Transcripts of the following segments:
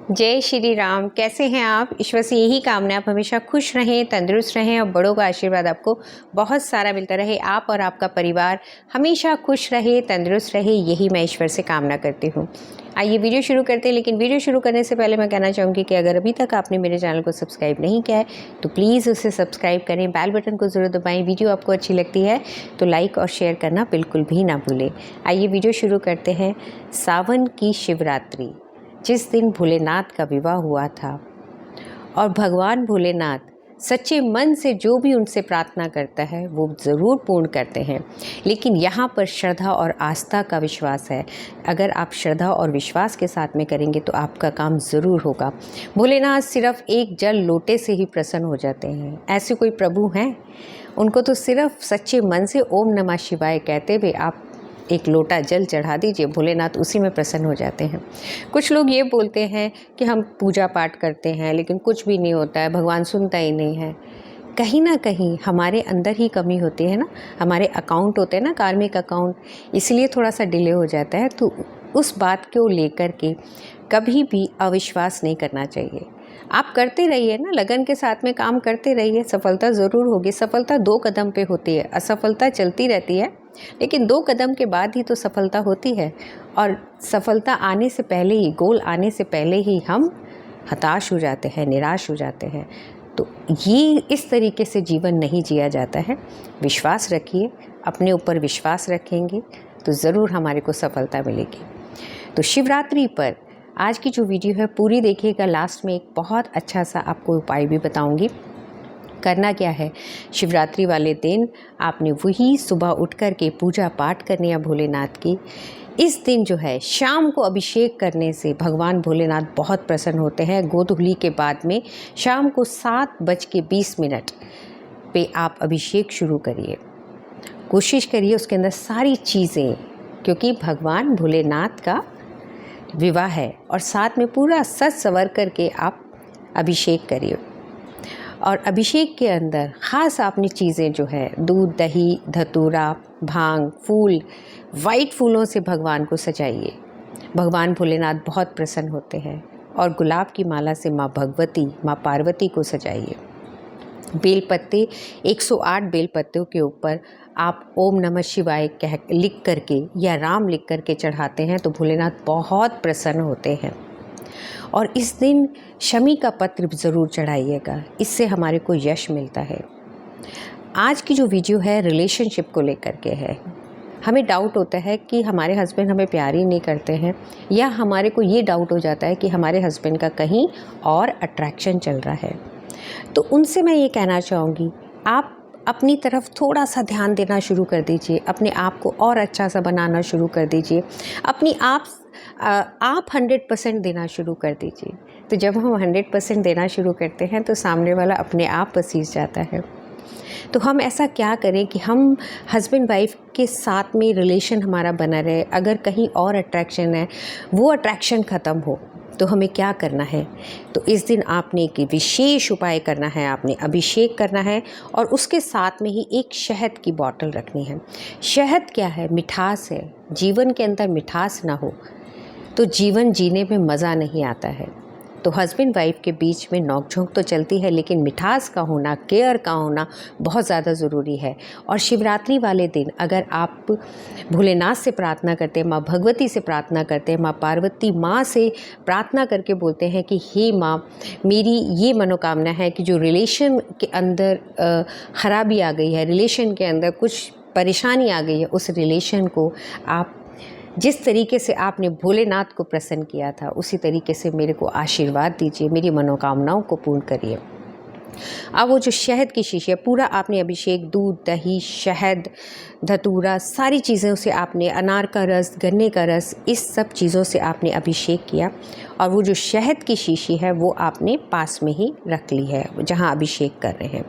जय श्री राम। कैसे हैं आप? ईश्वर से यही कामना आप हमेशा खुश रहें, तंदुरुस्त रहें और बड़ों का आशीर्वाद आपको बहुत सारा मिलता रहे। आप और आपका परिवार हमेशा खुश रहे, तंदुरुस्त रहे, यही मैं ईश्वर से कामना करती हूँ। आइए वीडियो शुरू करते हैं, लेकिन वीडियो शुरू करने से पहले मैं कहना चाहूँगी कि अगर अभी तक आपने मेरे चैनल को सब्सक्राइब नहीं किया है तो प्लीज़ उसे सब्सक्राइब करें, बेल बटन को ज़रूर दबाएँ। वीडियो आपको अच्छी लगती है तो लाइक और शेयर करना बिल्कुल भी ना भूलें। आइए वीडियो शुरू करते हैं। सावन की शिवरात्रि, जिस दिन भोलेनाथ का विवाह हुआ था और भगवान भोलेनाथ सच्चे मन से जो भी उनसे प्रार्थना करता है वो ज़रूर पूर्ण करते हैं। लेकिन यहाँ पर श्रद्धा और आस्था का विश्वास है। अगर आप श्रद्धा और विश्वास के साथ में करेंगे तो आपका काम ज़रूर होगा। भोलेनाथ सिर्फ एक जल लोटे से ही प्रसन्न हो जाते हैं। ऐसे कोई प्रभु हैं? उनको तो सिर्फ सच्चे मन से ओम नमः शिवाय कहते हुए आप एक लोटा जल चढ़ा दीजिए, भोलेनाथ उसी में प्रसन्न हो जाते हैं। कुछ लोग ये बोलते हैं कि हम पूजा पाठ करते हैं लेकिन कुछ भी नहीं होता है, भगवान सुनता ही नहीं है। कहीं ना कहीं हमारे अंदर ही कमी होती है ना, हमारे अकाउंट होते हैं ना, कार्मिक अकाउंट, इसलिए थोड़ा सा डिले हो जाता है। तो उस बात को लेकर के कभी भी अविश्वास नहीं करना चाहिए। आप करते रहिए ना, लगन के साथ में काम करते रहिए, सफलता ज़रूर होगी। सफलता 2 कदम पे होती है, असफलता चलती रहती है, लेकिन 2 कदम के बाद ही तो सफलता होती है। और सफलता आने से पहले ही, गोल आने से पहले ही हम हताश हो जाते हैं, निराश हो जाते हैं। तो ये इस तरीके से जीवन नहीं जिया जाता है। विश्वास रखिए, अपने ऊपर विश्वास रखेंगे तो ज़रूर हमारे को सफलता मिलेगी। तो शिवरात्रि पर आज की जो वीडियो है पूरी देखिएगा, लास्ट में एक बहुत अच्छा सा आपको उपाय भी बताऊंगी। करना क्या है, शिवरात्रि वाले दिन आपने वही सुबह उठ कर के पूजा पाठ करनी है भोलेनाथ की। इस दिन जो है शाम को अभिषेक करने से भगवान भोलेनाथ बहुत प्रसन्न होते हैं। गोधूली के बाद में शाम को 7:20 पे आप अभिषेक शुरू करिए। कोशिश करिए उसके अंदर सारी चीज़ें, क्योंकि भगवान भोलेनाथ का विवाह है, और साथ में पूरा सज संवर करके आप अभिषेक करिए। और अभिषेक के अंदर ख़ास आपने चीज़ें जो है दूध, दही, धतूरा, भांग, फूल, वाइट फूलों से भगवान को सजाइए। भगवान भोलेनाथ बहुत प्रसन्न होते हैं। और गुलाब की माला से माँ भगवती, माँ पार्वती को सजाइए। बेलपत्ते, 108 बेलपत्तों के ऊपर आप ओम नमः शिवाय कह लिख करके या राम लिख करके चढ़ाते हैं तो भोलेनाथ बहुत प्रसन्न होते हैं। और इस दिन शमी का पत्र ज़रूर चढ़ाइएगा, इससे हमारे को यश मिलता है। आज की जो वीडियो है रिलेशनशिप को लेकर के है। हमें डाउट होता है कि हमारे हस्बैंड हमें प्यार ही नहीं करते हैं, या हमारे को ये डाउट हो जाता है कि हमारे हस्बैंड का कहीं और अट्रैक्शन चल रहा है। तो उनसे मैं ये कहना चाहूँगी, आप अपनी तरफ थोड़ा सा ध्यान देना शुरू कर दीजिए, अपने आप को और अच्छा सा बनाना शुरू कर दीजिए, अपनी आप 100% देना शुरू कर दीजिए। तो जब हम 100% देना शुरू करते हैं तो सामने वाला अपने आप पसीज जाता है। तो हम ऐसा क्या करें कि हम हस्बैंड वाइफ के साथ में रिलेशन हमारा बना रहे। अगर कहीं और अट्रैक्शन है, वो अट्रैक्शन ख़त्म हो, तो हमें क्या करना है? तो इस दिन आपने एक विशेष उपाय करना है, आपने अभिषेक करना है और उसके साथ में ही एक शहद की बॉटल रखनी है। शहद क्या है? मिठास है। जीवन के अंदर मिठास ना हो तो जीवन जीने में मज़ा नहीं आता है। तो हस्बैंड वाइफ के बीच में नोक-झोंक तो चलती है, लेकिन मिठास का होना, केयर का होना बहुत ज़्यादा ज़रूरी है। और शिवरात्रि वाले दिन अगर आप भोलेनाथ से प्रार्थना करते हैं, माँ भगवती से प्रार्थना करते हैं, माँ पार्वती माँ से प्रार्थना करके बोलते हैं कि हे माँ, मेरी ये मनोकामना है कि जो रिलेशन के अंदर ख़राबी आ गई है, रिलेशन के अंदर कुछ परेशानी आ गई है, उस रिलेशन को आप जिस तरीके से आपने भोलेनाथ को प्रसन्न किया था उसी तरीके से मेरे को आशीर्वाद दीजिए, मेरी मनोकामनाओं को पूर्ण करिए। अब वो जो शहद की शीशी है, पूरा आपने अभिषेक, दूध, दही, शहद, धतूरा, सारी चीज़ों से आपने, अनार का रस, गन्ने का रस, इस सब चीज़ों से आपने अभिषेक किया। और वो जो शहद की शीशी है वो आपने पास में ही रख ली है, जहाँ अभिषेक कर रहे हैं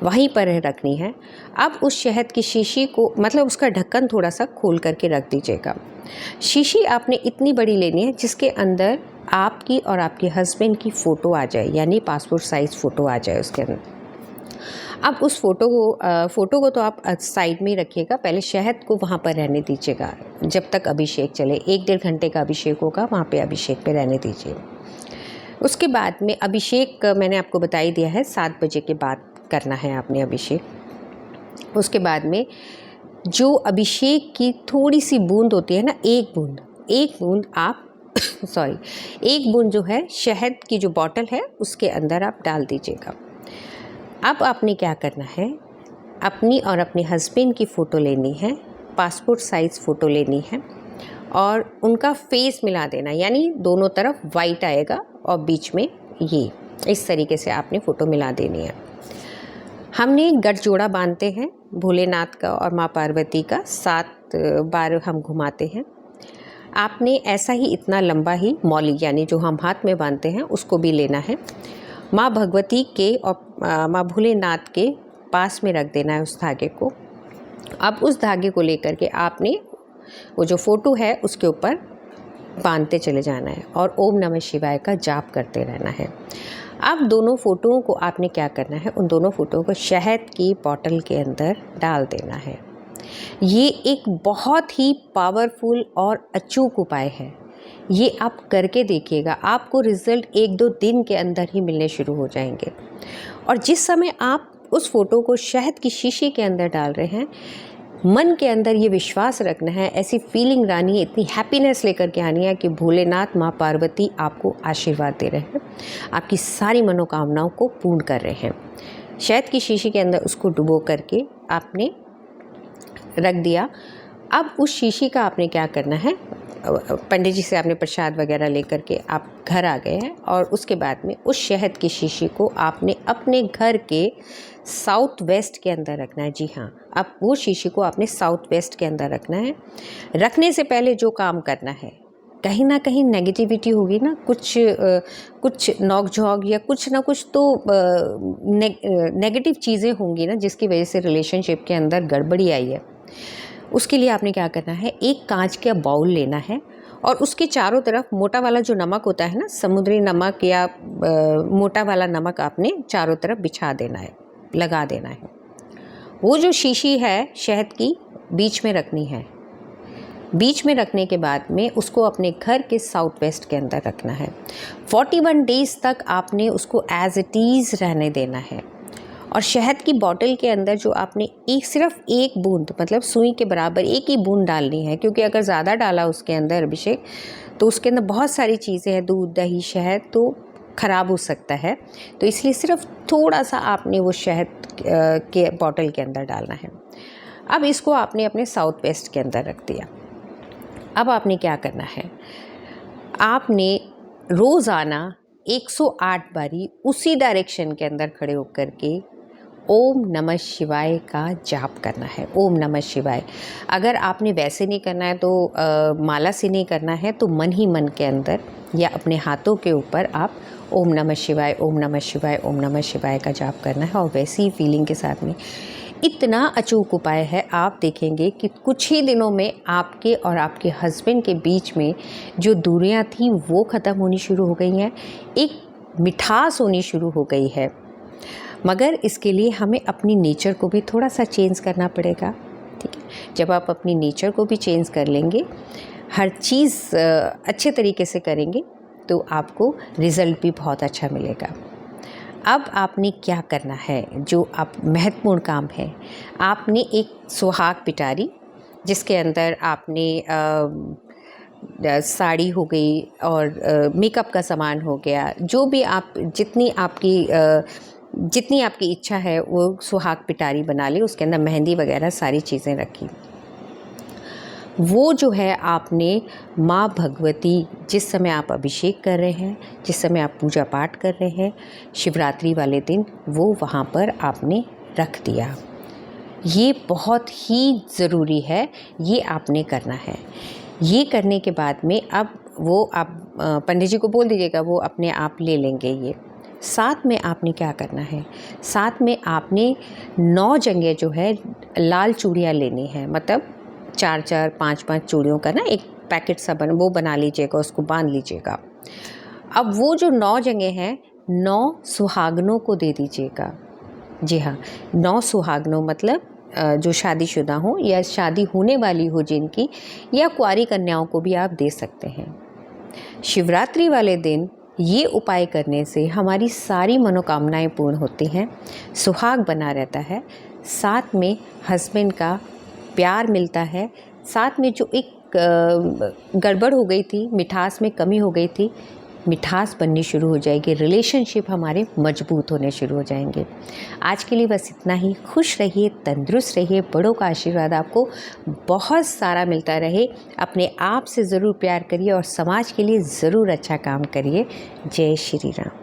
वहीं पर रखनी है। अब उस शहद की शीशी को, मतलब उसका ढक्कन थोड़ा सा खोल करके रख दीजिएगा। शीशी आपने इतनी बड़ी लेनी है जिसके अंदर आपकी और आपके हस्बैंड की फ़ोटो आ जाए, यानी पासपोर्ट साइज़ फ़ोटो आ जाए उसके अंदर। अब उस फ़ोटो को तो आप साइड में ही रखिएगा, पहले शहद को वहाँ पर रहने दीजिएगा जब तक अभिषेक चले। 1-1.5 घंटे का अभिषेक होगा, वहाँ पे अभिषेक पे रहने दीजिए। उसके बाद में अभिषेक मैंने आपको बता ही दिया है 7 बजे के बाद करना है आपने अभिषेक। उसके बाद में जो अभिषेक की थोड़ी सी बूंद होती है ना, एक बूंद आप सॉरी, एक बूंद जो है शहद की जो बॉटल है उसके अंदर आप डाल दीजिएगा। अब आपने क्या करना है, अपनी और अपने हस्बैंड की फ़ोटो लेनी है, पासपोर्ट साइज़ फ़ोटो लेनी है और उनका फेस मिला देना, यानी दोनों तरफ वाइट आएगा और बीच में ये इस तरीके से आपने फ़ोटो मिला देनी है। हमने गठजोड़ा बांधते हैं भोलेनाथ का और माँ पार्वती का, 7 बार हम घुमाते हैं। आपने ऐसा ही इतना लंबा ही मौली यानी जो हम हाथ में बांधते हैं उसको भी लेना है। माँ भगवती के और माँ भोलेनाथ के पास में रख देना है उस धागे को। अब उस धागे को लेकर के आपने वो जो फ़ोटो है उसके ऊपर बांधते चले जाना है और ओम नमः शिवाय का जाप करते रहना है। अब दोनों फ़ोटोओं को आपने क्या करना है, उन दोनों फ़ोटोओं को शहद की बॉटल के अंदर डाल देना है। ये एक बहुत ही पावरफुल और अचूक उपाय है। ये आप करके देखिएगा, आपको रिज़ल्ट 1-2 दिन के अंदर ही मिलने शुरू हो जाएंगे। और जिस समय आप उस फ़ोटो को शहद की शीशी के अंदर डाल रहे हैं, मन के अंदर ये विश्वास रखना है, ऐसी फीलिंग लानी है, इतनी हैप्पीनेस लेकर के आनी है कि भोलेनाथ माँ पार्वती आपको आशीर्वाद दे रहे हैं, आपकी सारी मनोकामनाओं को पूर्ण कर रहे हैं। शहद की शीशी के अंदर उसको डुबो करके आपने रख दिया। अब उस शीशी का आपने क्या करना है, पंडित जी से आपने प्रसाद वगैरह लेकर के आप घर आ गए हैं और उसके बाद में उस शहद की शीशी को आपने अपने घर के साउथ वेस्ट के अंदर रखना है। जी हाँ, अब वो शीशी को आपने साउथ वेस्ट के अंदर रखना है। रखने से पहले जो काम करना है, कहीं ना कहीं नेगेटिविटी होगी ना, कुछ नोक-झोंक या कुछ ना कुछ तो नेगेटिव चीज़ें होंगी ना जिसकी वजह से रिलेशनशिप के अंदर गड़बड़ी आई है। उसके लिए आपने क्या करना है, एक कांच का बाउल लेना है और उसके चारों तरफ मोटा वाला जो नमक होता है ना, समुद्री नमक या मोटा वाला नमक आपने चारों तरफ बिछा देना है, लगा देना है। वो जो शीशी है शहद की बीच में रखनी है। बीच में रखने के बाद में उसको अपने घर के साउथ वेस्ट के अंदर रखना है। 41 डेज़ तक आपने उसको एज इट इज़ रहने देना है। और शहद की बॉटल के अंदर जो आपने सिर्फ एक बूंद, मतलब सुई के बराबर एक ही बूंद डालनी है, क्योंकि अगर ज़्यादा डाला उसके अंदर अभिषेक तो उसके अंदर बहुत सारी चीज़ें हैं, दूध दही शहद, तो ख़राब हो सकता है। तो इसलिए सिर्फ थोड़ा सा आपने वो शहद के बॉटल के अंदर डालना है। अब इसको आपने अपने साउथ वेस्ट के अंदर रख दिया। अब आपने क्या करना है, आपने रोज़ाना 108 बारी उसी डायरेक्शन के अंदर खड़े होकर के ओम नमः शिवाय का जाप करना है। ओम नमः शिवाय। अगर आपने वैसे नहीं करना है तो माला से नहीं करना है तो मन ही मन के अंदर या अपने हाथों के ऊपर आप ओम नमः शिवाय, ओम नमः शिवाय, ओम नमः शिवाय का जाप करना है और वैसी ही फीलिंग के साथ में। इतना अचूक उपाय है, आप देखेंगे कि कुछ ही दिनों में आपके और आपके हस्बैंड के बीच में जो दूरियां थी वो ख़त्म होनी शुरू हो गई हैं, एक मिठास होनी शुरू हो गई है। मगर इसके लिए हमें अपनी नेचर को भी थोड़ा सा चेंज करना पड़ेगा, ठीक है। जब आप अपनी नेचर को भी चेंज कर लेंगे, हर चीज़ अच्छे तरीके से करेंगे तो आपको रिज़ल्ट भी बहुत अच्छा मिलेगा। अब आपने क्या करना है, जो आप महत्वपूर्ण काम है, आपने एक सुहाग पिटारी जिसके अंदर आपने साड़ी हो गई और मेकअप का सामान हो गया, जो भी आप जितनी आपकी इच्छा है वो सुहाग पिटारी बना ली, उसके अंदर मेहंदी वगैरह सारी चीज़ें रखी। वो जो है आपने माँ भगवती, जिस समय आप अभिषेक कर रहे हैं, जिस समय आप पूजा पाठ कर रहे हैं, शिवरात्रि वाले दिन वो वहाँ पर आपने रख दिया। ये बहुत ही ज़रूरी है, ये आपने करना है। ये करने के बाद में अब वो आप पंडित जी को बोल दीजिएगा, वो अपने आप ले लेंगे ये। साथ में आपने क्या करना है, साथ में आपने 9 जगह जो है लाल चूड़ियाँ लेनी है, मतलब 4-4, 5-5 चूड़ियों का ना एक पैकेट सा वो बना लीजिएगा, उसको बांध लीजिएगा। अब वो जो 9 जगह हैं 9 सुहागनों को दे दीजिएगा। जी हाँ, 9 सुहागनों मतलब जो शादीशुदा हो या शादी होने वाली हो जिनकी, या कुंवारी कन्याओं को भी आप दे सकते हैं। शिवरात्रि वाले दिन ये उपाय करने से हमारी सारी मनोकामनाएं पूर्ण होती हैं, सुहाग बना रहता है, साथ में हस्बैंड का प्यार मिलता है, साथ में जो एक गड़बड़ हो गई थी, मिठास में कमी हो गई थी, मिठास बननी शुरू हो जाएगी, रिलेशनशिप हमारे मजबूत होने शुरू हो जाएंगे। आज के लिए बस इतना ही। खुश रहिए, तंदुरुस्त रहिए, बड़ों का आशीर्वाद आपको बहुत सारा मिलता रहे। अपने आप से ज़रूर प्यार करिए और समाज के लिए ज़रूर अच्छा काम करिए। जय श्री राम।